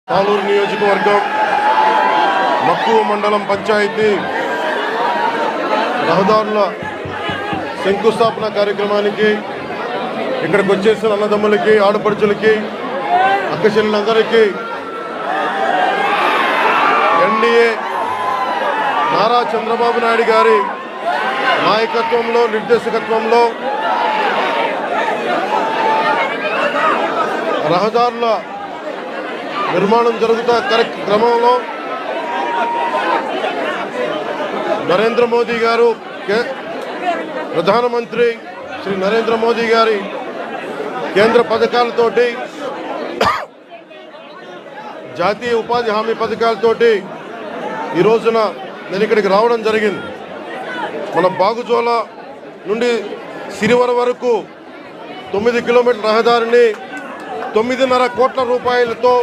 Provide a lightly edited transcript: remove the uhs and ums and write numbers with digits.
తాలూరు నియోజకవర్గం మక్కువ మండలం పంచాయతీ రహదారుల శంకుస్థాపన కార్యక్రమానికి ఇక్కడికి వచ్చేసిన అన్నదమ్ములకి, ఆడపడుచులకి, అక్కచెల్లెలందరికీ ఎన్డీఏ నారా చంద్రబాబు నాయుడు గారి నాయకత్వంలో, నిర్దేశకత్వంలో రహదారుల నిర్మాణం జరుగుతున్న క్రమంలో నరేంద్ర మోదీ గారు, ప్రధానమంత్రి శ్రీ నరేంద్ర మోదీ గారి కేంద్ర పథకాలతోటి, జాతీయ ఉపాధి హామీ పథకాలతోటి ఈ రోజున నేను ఇక్కడికి రావడం జరిగింది. మన బాగుజోల నుండి సిరివర వరకు 9 కిలోమీటర్ల రహదారిని 9.5 కోట్ల రూపాయలతో